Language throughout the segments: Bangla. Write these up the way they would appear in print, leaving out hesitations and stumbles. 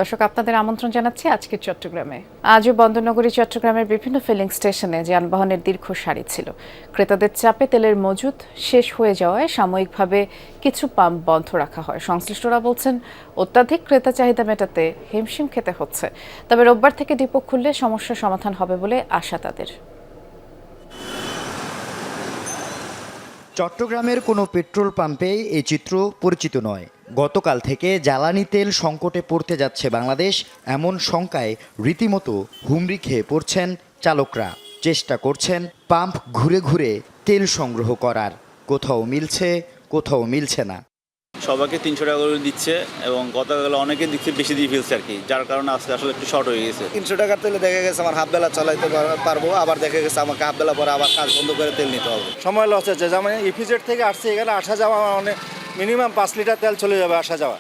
দর্শক আপনাদের আমন্ত্রণ জানাচ্ছি আজকের চট্টগ্রামে। আজও বন্দরনগরী চট্টগ্রামের বিভিন্ন ফিলিং স্টেশনে যানবাহনের দীর্ঘ সারি ছিল। ক্রেতাদের চাপে তেলের মজুত শেষ হয়ে যাওয়ায় সাময়িকভাবে কিছু পাম্প বন্ধ রাখা হয়। সংশ্লিষ্টরা বলছেন অত্যাধিক ক্রেতা চাহিদা মেটাতে হিমশিম খেতে হচ্ছে। তবে রোববার থেকে ডিপো খুললে সমস্যার সমাধান হবে বলে আশা তাদের। চট্টগ্রামের কোনো পেট্রোল পাম্পে এই চিত্র পরিচিত নয়। গতকাল থেকে জ্বালানি তেল সংকটে পড়তে যাচ্ছে বাংলাদেশ, এমন শঙ্কায় রীতিমতো হুমড়ি খেয়ে পড়ছেন চালকরা। চেষ্টা করছেন পাম্প ঘুরে ঘুরে তেল সংগ্রহ করার। কোথাও মিলছে, কোথাও মিলছে না। সবাইকে 300 টাকা করে দিচ্ছে এবং গতকাল অনেকে দিচ্ছে বেশি দিয়ে ফেলছে আর কি, যার কারণে আজকে আসলে একটু শর্ট হয়ে গেছে। 300 টাকার তেলে দেখা গেছে আমার হাফ বেলা চালাইতে পারবো, আবার দেখা গেছে আমাকে হাফ বেলা পরে আবার কাজ বন্ধ করে তেল নিতে হবে। সময় লস হচ্ছে, যেমন ইপিজেড থেকে আসছে এখানে আসা যাওয়া মানে মিনিমাম 5 লিটার তেল চলে যাবে আসা যাওয়া।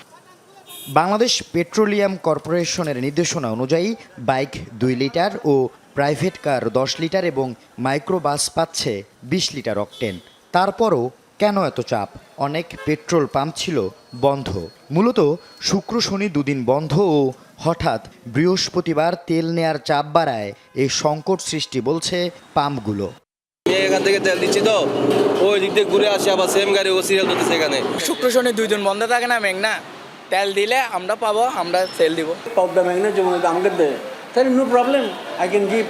বাংলাদেশ পেট্রোলিয়াম কর্পোরেশনের নির্দেশনা অনুযায়ী বাইক 2 লিটার ও প্রাইভেট কার 10 লিটার এবং মাইক্রোবাস পাচ্ছে 20 লিটার অকটেন। তারপরও কেন এত চাপ? অনেক পেট্রোল পাম্প ছিল বন্ধ। মূলত শুক্র শনি দুদিন বন্ধ ও হঠাৎ বৃহস্পতিবার তেল নেয়ার চাপ বাড়ায় এই সংকট সৃষ্টি বলছে পাম্পগুলো। এখান থেকে তেল দিচ্ছি তো ওই দিক দিয়ে ঘুরে আসি, আবার সেম গাড়ি ও সিরিয়াল ধরতেছে এখানে। শুক্র শনি 2 দিন বন্ধ থাকে না মেঘনা, তেল দিলে আমরা পাবো, আমরা তেল দিব। প্রবলেম মেঘনা যেমন আমাকে দেয় তাহলে no problem, I can give.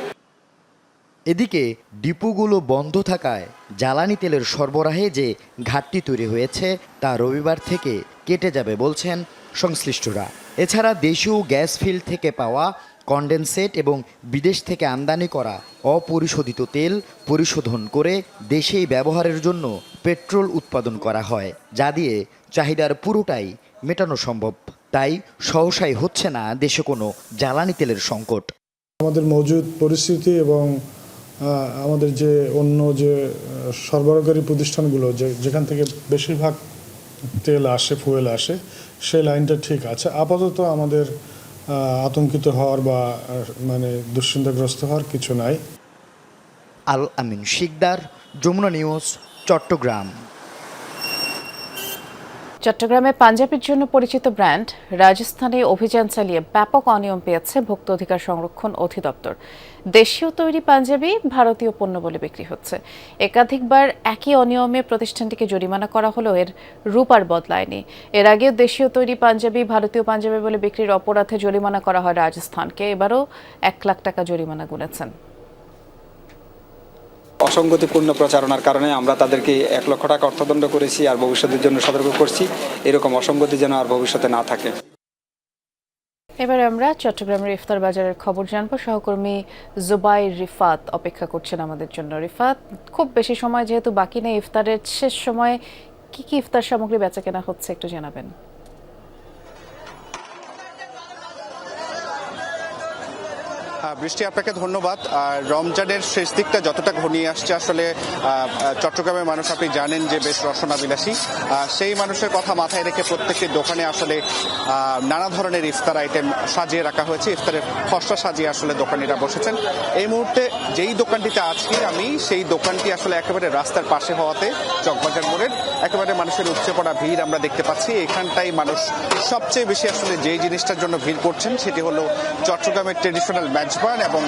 এদিকে ডিপোগুলো বন্ধ থাকায় জ্বালানি তেলের সরবরাহে যে ঘাটতি তৈরি হয়েছে তা রবিবার থেকে কেটে যাবে বলছেন সংশ্লিষ্টরা। এছাড়া দেশীয় গ্যাস ফিল্ড থেকে পাওয়া কনডেনসেট এবং বিদেশ থেকে আমদানি করা অপরিশোধিত তেল পরিশোধন করে দেশেই ব্যবহারের জন্য পেট্রোল উৎপাদন করা হয়, যা দিয়ে চাহিদার পুরোটাই মেটানো সম্ভব। তাই সহসাই হচ্ছে না দেশে কোনো জ্বালানি তেলের সংকট। আমাদের মজুদ পরিস্থিতি এবং আমাদের যে অন্য যে সরবরাহকারী প্রতিষ্ঠানগুলো যেখান থেকে বেশিরভাগ তেল আসে, ফুয়েল আসে, সেই লাইনটা ঠিক আছে। আপাতত আমাদের আতঙ্কিত হওয়ার বা মানে দুশ্চিন্তাগ্রস্ত হওয়ার কিছু নাই। আল আমিন শিকদার, যমুনা নিউজ, চট্টগ্রাম। চট্টগ্রামে পাঞ্জাবির জন্য পরিচিত ব্র্যান্ড রাজস্থানে অভিযান চালিয়ে ব্যাপক অনিয়ম পেয়েছে ভোক্তা অধিকার সংরক্ষণ অধিদপ্তর। দেশীয় তৈরি পাঞ্জাবি ভারতীয় পণ্য বলে বিক্রি হচ্ছে। একাধিকবার একই অনিয়মে প্রতিষ্ঠানটিকে জরিমানা করা হলেও এর রূপ আর বদলায়নি। এর আগেও দেশীয় তৈরি পাঞ্জাবি ভারতীয় পাঞ্জাবি বলে বিক্রির অপরাধে জরিমানা করা হয় রাজস্থানকে। এবারও 1 লাখ টাকা জরিমানা গুনেছেন। অসঙ্গতিপূর্ণ প্রচারণার কারণে আমরা তাদেরকে 1 লক্ষ টাকা অর্থদণ্ড করেছি আর ভবিষ্যতের জন্য সতর্ক করছি এরকম অসঙ্গতি যেন আর ভবিষ্যতে না থাকে। এবারে আমরা চট্টগ্রামের ইফতার বাজারের খবর জানবো। সহকর্মী জুবাইর রিফাত অপেক্ষা করছেন আমাদের জন্য। রিফাত, খুব বেশি সময় যেহেতু বাকি নেই, ইফতারের শেষ সময়ে কি কি ইফতার সামগ্রী বেচাকেনা হচ্ছে একটু জানাবেন। বৃষ্টি, আপনাকে ধন্যবাদ। রমজানের শেষ দিকটা যতটা ঘনিয়ে আসছে, আসলে চট্টগ্রামের মানুষ আপনি জানেন যে বেশ রসনাবিলাসী। সেই মানুষের কথা মাথায় রেখে প্রত্যেকটি দোকানে আসলে নানা ধরনের ইফতার আইটেম সাজিয়ে রাখা হয়েছে। ইফতারের খসড়া সাজিয়ে আসলে দোকানিরা বসেছেন। এই মুহূর্তে যেই দোকানটিতে আছি আমি, সেই দোকানটি আসলে একেবারে রাস্তার পাশে হওয়াতে চকবাজার মোড়ের একেবারে মানুষের উপচে পড়া ভিড় আমরা দেখতে পাচ্ছি। এখানটাই মানুষ সবচেয়ে বেশি আসলে যেই জিনিসটার জন্য ভিড় করছেন সেটি হলো চট্টগ্রামের ট্রেডিশনাল মেজবান এবং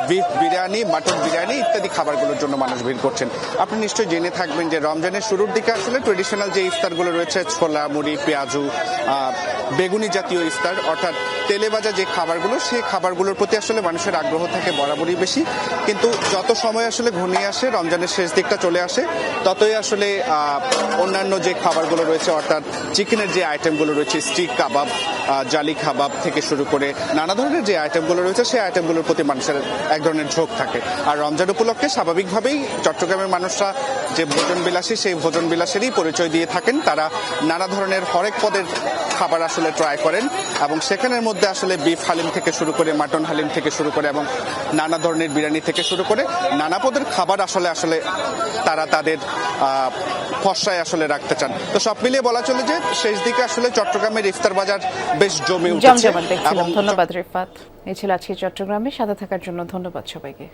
বিফ বিরিয়ানি, মাটন বিরিয়ানি ইত্যাদি খাবারগুলোর জন্য মানুষ ভিড় করছেন। আপনি নিশ্চয়ই জেনে থাকবেন যে রমজানের শুরুর দিকে আসলে ট্রেডিশনাল যে ইফতারগুলো রয়েছে, ছোলা, মুড়ি, পেঁয়াজু, বেগুনি জাতীয় ইফতার, অর্থাৎ তেলে ভাজা যে খাবারগুলো, সেই খাবারগুলোর প্রতি আসলে মানুষের আগ্রহ থাকে বরাবরই বেশি। কিন্তু যত সময় আসলে ঘনিয়ে আসে, রমজানের শেষ দিকটা চলে আসে, ততই আসলে অন্যান্য যে খাবারগুলো রয়েছে, অর্থাৎ চিকেনের যে আইটেমগুলো রয়েছে, স্টিক কাবাব, জালি কাবাব থেকে শুরু করে নানা ধরনের যে আইটেমগুলো রয়েছে, সেই আইটেমগুলোর প্রতি মানুষের এক ধরনের ঝোঁক থাকে। আর রমজান উপলক্ষে স্বাভাবিকভাবেই চট্টগ্রামের মানুষরা যে ভোজন বিলাসী, সেই ভোজন বিলাসেরই পরিচয় দিয়ে থাকেন। তারা নানা ধরনের হরেক পদের খাবার আসলে ট্রাই করেন এবং সেখানের মধ্যে আসলে বিফ হালিম থেকে শুরু করে মাটন হালিম থেকে শুরু করে এবং নানা ধরনের বিরিয়ানি থেকে শুরু করে নানা পদের খাবার আসলে তারা তাদের ফসরায় আসলে রাখতে চান। তো সব মিলিয়ে বলা চলে যে শেষ দিকে আসলে চট্টগ্রামের ইফতার বাজার বেশ জমে উঠেছে। ধন্যবাদ রিফাত। এই ছিল আজকে চট্টগ্রামে। সাথে থাকার জন্য ধন্যবাদ সবাইকে।